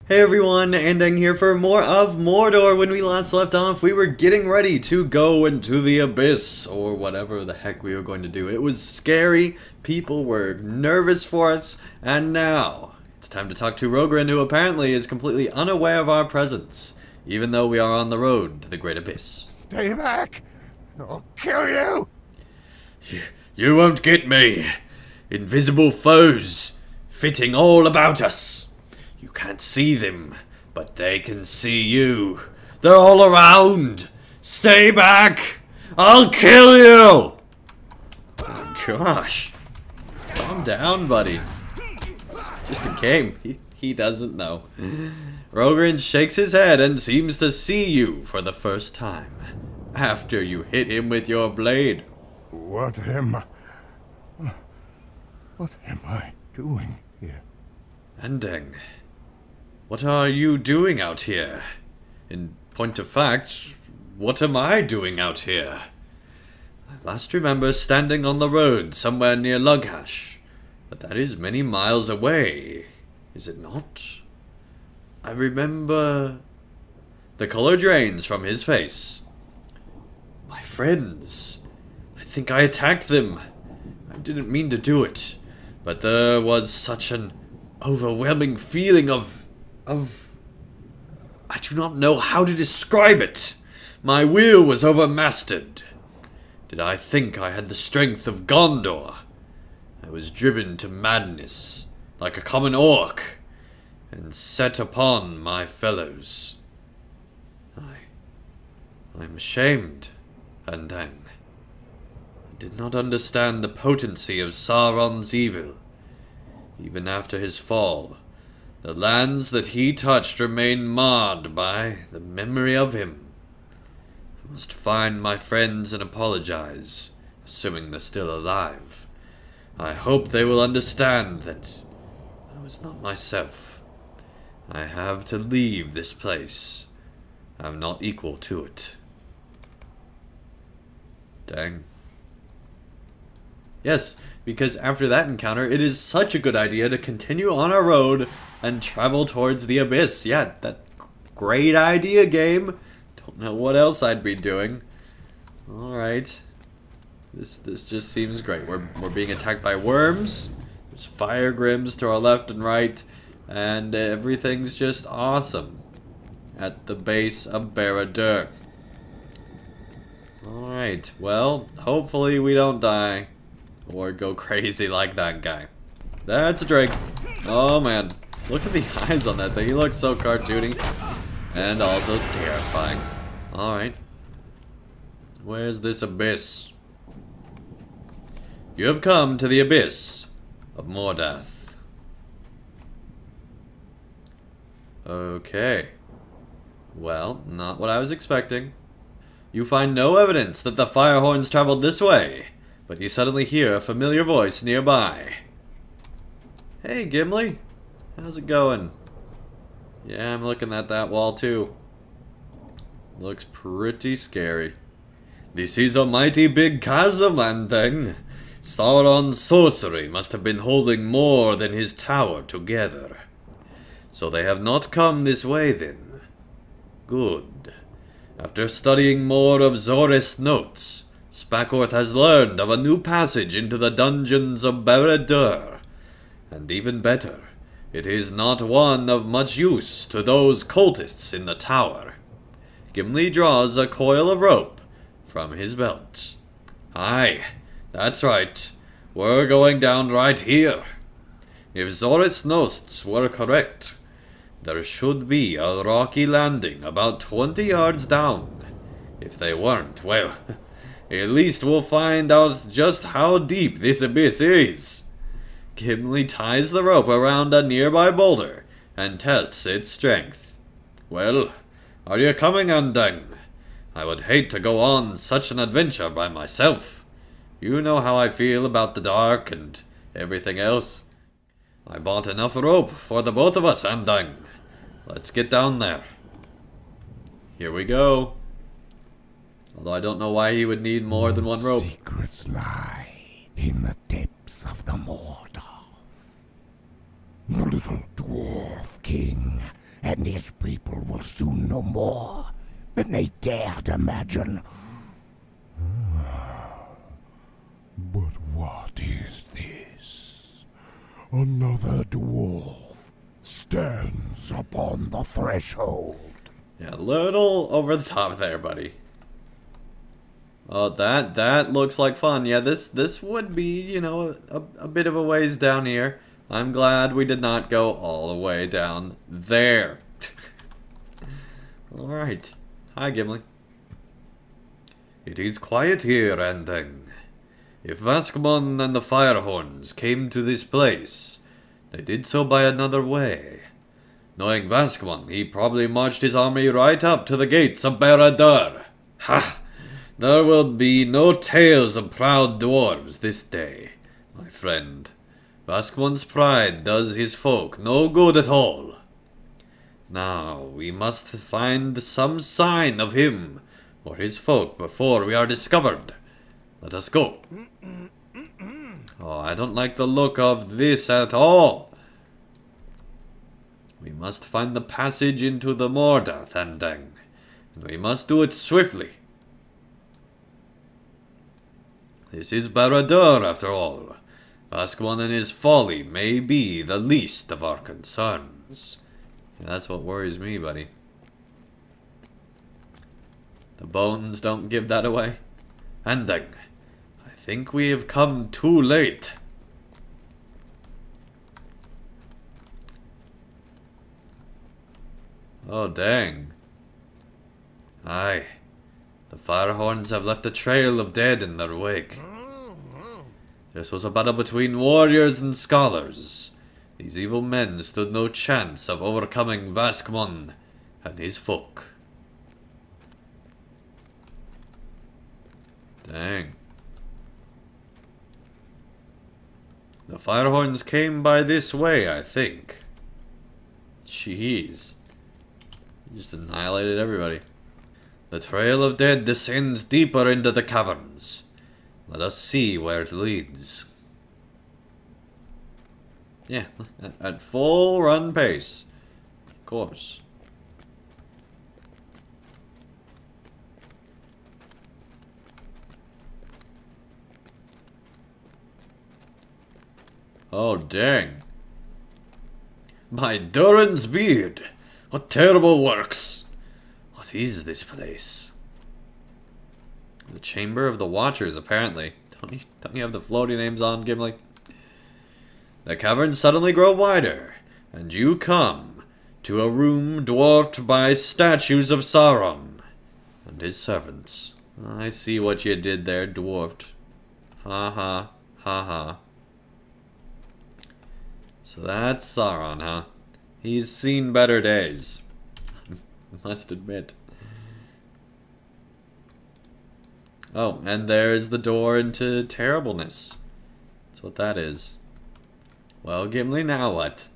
Hey everyone, Andang here for more of Mordor. When we last left off, we were getting ready to go into the abyss, or whatever the heck we were going to do. It was scary, people were nervous for us, and now it's time to talk to Rogrin, who apparently is completely unaware of our presence, even though we are on the road to the Great Abyss. Stay back! I'll kill you! You won't get me! Invisible foes, fitting all about us. You can't see them, but they can see you. They're all around! Stay back! I'll kill you! Oh gosh. Calm down, buddy. It's just a game. He doesn't know. Rogrin shakes his head and seems to see you for the first time. After you hit him with your blade. What am I doing here? Andang, what are you doing out here? In point of fact, what am I doing out here? I last remember standing on the road somewhere near Lughash, but that is many miles away, is it not? I remember... The color drains from his face. My friends. I think I attacked them. I didn't mean to do it, but there was such an overwhelming feeling of... I do not know how to describe it. My will was overmastered. Did I think I had the strength of Gondor? I was driven to madness, like a common orc, and set upon my fellows. I'm ashamed, Andang. I did not understand the potency of Sauron's evil. Even after his fall, the lands that he touched remain marred by the memory of him. I must find my friends and apologize, assuming they're still alive. I hope they will understand that I was not myself. I have to leave this place. I'm not equal to it. Dang. Yes, because after that encounter, it is such a good idea to continue on our road and travel towards the abyss. Yeah, that great idea, game. Don't know what else I'd be doing. Alright. This just seems great. We're being attacked by worms. There's fire grims to our left and right. And everything's just awesome at the base of Barad-dûr. Alright, well, hopefully we don't die. Or go crazy like that guy. That's a Drake. Oh man. Look at the eyes on that thing. He looks so cartoony. And also terrifying. Alright. Where's this abyss? You have come to the abyss of Mordath. Okay. Well, not what I was expecting. You find no evidence that the fire horns traveled this way. But you suddenly hear a familiar voice nearby. Hey, Gimli. How's it going? Yeah, I'm looking at that wall too. Looks pretty scary. This is a mighty big chasm, Andang. Sauron's sorcery must have been holding more than his tower together. So they have not come this way then. Good. After studying more of Zorith's notes, Spakorth has learned of a new passage into the dungeons of Barad-dûr. And even better, it is not one of much use to those cultists in the tower. Gimli draws a coil of rope from his belt. Aye, that's right. We're going down right here. If Zorith's notes were correct, there should be a rocky landing about 20 yards down. If they weren't, well... At least we'll find out just how deep this abyss is. Gimli ties the rope around a nearby boulder and tests its strength. Well, are you coming, Andang? I would hate to go on such an adventure by myself. You know how I feel about the dark and everything else. I bought enough rope for the both of us, Andang. Let's get down there. Here we go. Although I don't know why he would need more than one rope. Secrets lie in the depths of the Mordor. The little dwarf king and his people will soon know more than they dared imagine. But what is this? Another dwarf stands upon the threshold. Yeah, a little over the top there, buddy. Oh, that looks like fun. Yeah, this would be, you know, a bit of a ways down here. I'm glad we did not go all the way down there. Alright. Hi, Gimli. It is quiet here, Andang. If Vaskmon and the Firehorns came to this place, they did so by another way. Knowing Vaskmon, he probably marched his army right up to the gates of Barad-dûr. Ha! There will be no tales of proud dwarves this day, my friend. Vaskmon's pride does his folk no good at all. Now, we must find some sign of him or his folk before we are discovered. Let us go. Oh, I don't like the look of this at all. We must find the passage into the Mordor, Andang, and we must do it swiftly. This is Barad-dûr, after all. Vaskmon and his folly may be the least of our concerns. Yeah, that's what worries me, buddy. The bones don't give that away. Andang, I think we have come too late. Oh, dang. Aye. The Firehorns have left a trail of dead in their wake. This was a battle between warriors and scholars. These evil men stood no chance of overcoming Vaskmon and his folk. Dang. The Firehorns came by this way, I think. Jeez. Just annihilated everybody. The trail of dead descends deeper into the caverns. Let us see where it leads. Yeah, at full run pace. Of course. Oh, dang. My Durin's beard! What terrible works! What is this place? The Chamber of the Watchers, apparently. Don't you have the floaty names on, Gimli? The caverns suddenly grow wider, and you come to a room dwarfed by statues of Sauron and his servants. I see what you did there, dwarfed. Ha ha, ha ha. So that's Sauron, huh? He's seen better days. Must admit. Oh, and there's the door into terribleness. That's what that is. Well, Gimli, now what?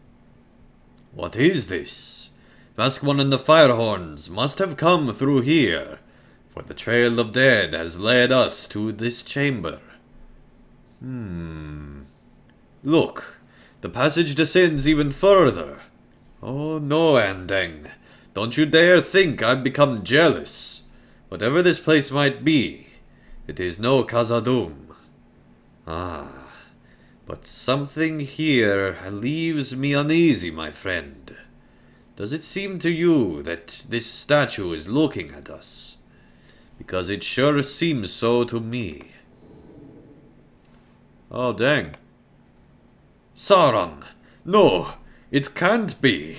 What is this? Vaskmon and the Firehorns must have come through here, for the trail of dead has led us to this chamber. Look, the passage descends even further. Oh no, Andang. Don't you dare think I've become jealous. Whatever this place might be, it is no Khazad-dûm. Ah, but something here leaves me uneasy, my friend. Does it seem to you that this statue is looking at us? Because it sure seems so to me. Oh, dang. Sauron! No, it can't be.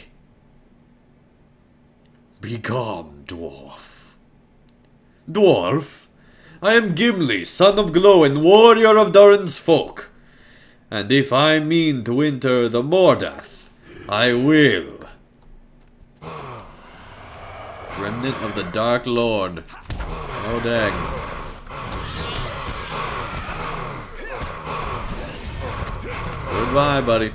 Begone, dwarf. Dwarf? I am Gimli, son of Glóin, warrior of Durin's folk. And if I mean to enter the Mordath, I will. Remnant of the Dark Lord. Oh, dang. Goodbye, buddy.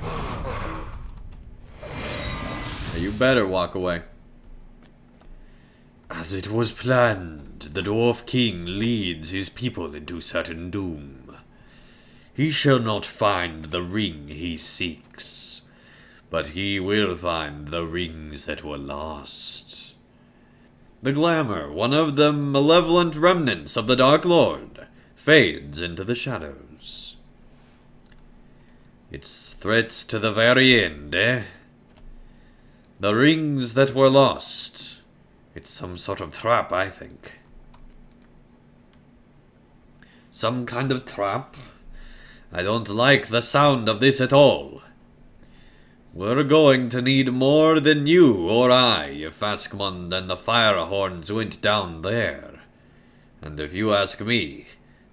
Now you better walk away. As it was planned, the Dwarf King leads his people into certain doom. He shall not find the ring he seeks, but he will find the rings that were lost. The glamour, one of the malevolent remnants of the Dark Lord, fades into the shadows. It's threats to the very end, eh? The rings that were lost. It's some sort of trap, I think. Some kind of trap? I don't like the sound of this at all. We're going to need more than you or I if Askmund and the Firehorns went down there. And if you ask me,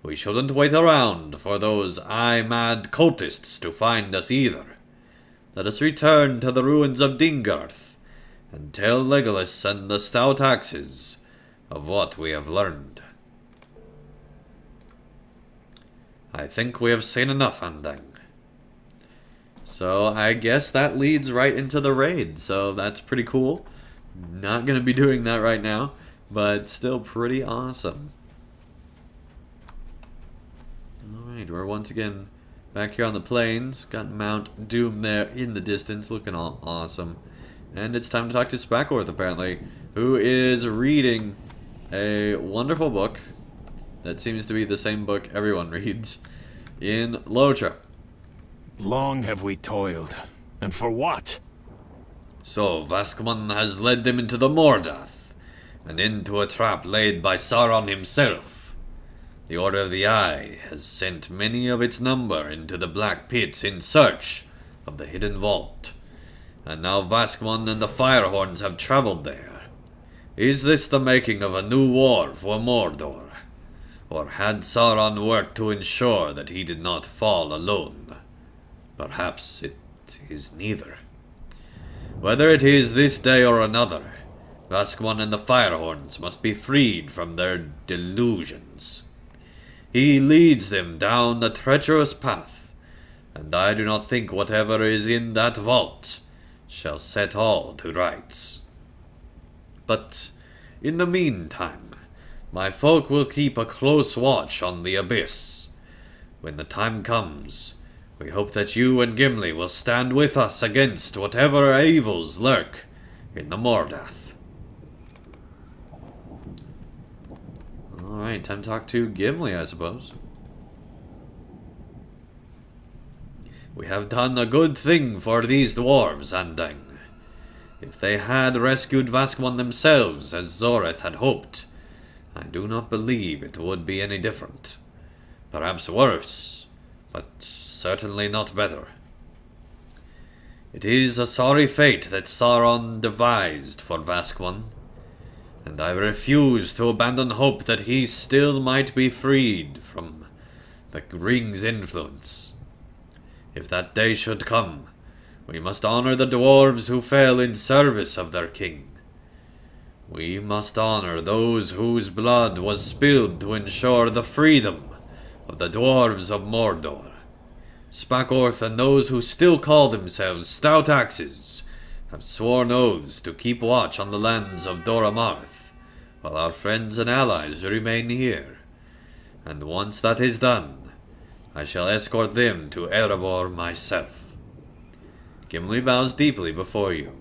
we shouldn't wait around for those eye-mad cultists to find us either. Let us return to the ruins of Dingarth and tell Legolas and the Stout Axes of what we have learned. I think we have seen enough, Andang. So I guess that leads right into the raid, so that's pretty cool. Not going to be doing that right now, but still pretty awesome. Alright, we're once again back here on the plains. Got Mount Doom there in the distance, looking all awesome. And it's time to talk to Spackorth, apparently, who is reading a wonderful book that seems to be the same book everyone reads in LOTRO. Long have we toiled, and for what? So, Vaskmund has led them into the Mordath, and into a trap laid by Sauron himself. The Order of the Eye has sent many of its number into the Black Pits in search of the hidden vault, and now Vaskmund and the Firehorns have traveled there. Is this the making of a new war for Mordor? Or had Sauron worked to ensure that he did not fall alone? Perhaps it is neither. Whether it is this day or another, Vaskmund and the Firehorns must be freed from their delusions. He leads them down the treacherous path, and I do not think whatever is in that vault shall set all to rights. But in the meantime, my folk will keep a close watch on the abyss. When the time comes, we hope that you and Gimli will stand with us against whatever evils lurk in the Mordath. Alright, time to talk to Gimli, I suppose. We have done a good thing for these dwarves, Andang. If they had rescued Vaskmund themselves, as Zoreth had hoped, I do not believe it would be any different. Perhaps worse, but certainly not better. It is a sorry fate that Sauron devised for Vaskmund, and I refuse to abandon hope that he still might be freed from the ring's influence. If that day should come, we must honor the dwarves who fell in service of their king. We must honor those whose blood was spilled to ensure the freedom of the dwarves of Mordor. Spackorth and those who still call themselves Stout Axes have sworn oaths to keep watch on the lands of Doromarth, while our friends and allies remain here. And once that is done, I shall escort them to Erebor myself. Gimli bows deeply before you.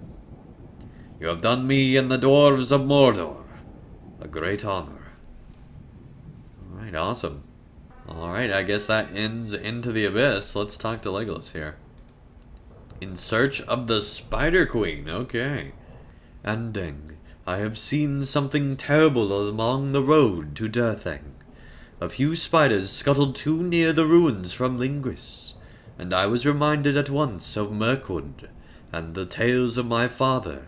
You have done me and the dwarves of Mordor a great honor. Alright, awesome. Alright, I guess that ends Into the Abyss. Let's talk to Legolas here. In search of the Spider Queen, okay. Andang, I have seen something terrible along the road to Durthang. A few spiders scuttled too near the ruins from Lingris, and I was reminded at once of Mirkwood and the tales of my father.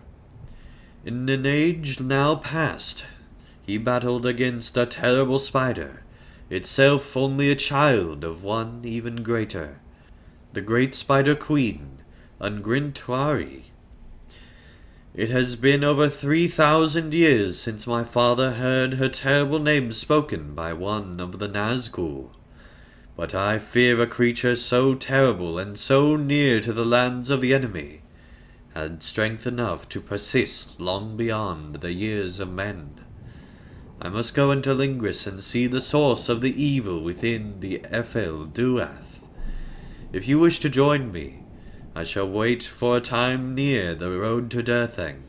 In an age now past, he battled against a terrible spider, itself only a child of one even greater, the great Spider Queen, Ungrintwari. It has been over 3,000 years since my father heard her terrible name spoken by one of the Nazgûl, but I fear a creature so terrible and so near to the lands of the enemy had strength enough to persist long beyond the years of men. I must go into Lingris and see the source of the evil within the Efel Duath. If you wish to join me, I shall wait for a time near the road to Dirthing,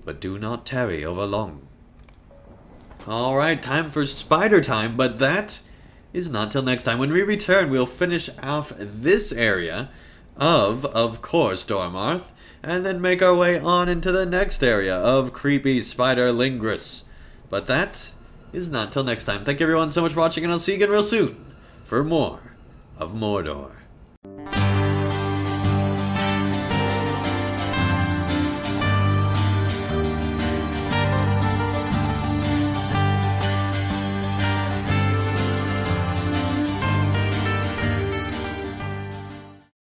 but do not tarry over long. Alright, time for spider time, but that is not till next time. When we return, we'll finish off this area of course, Dormarth, and then make our way on into the next area of creepy Spider Lingris. But that is not till next time. Thank you everyone so much for watching, and I'll see you again real soon for more of Mordor.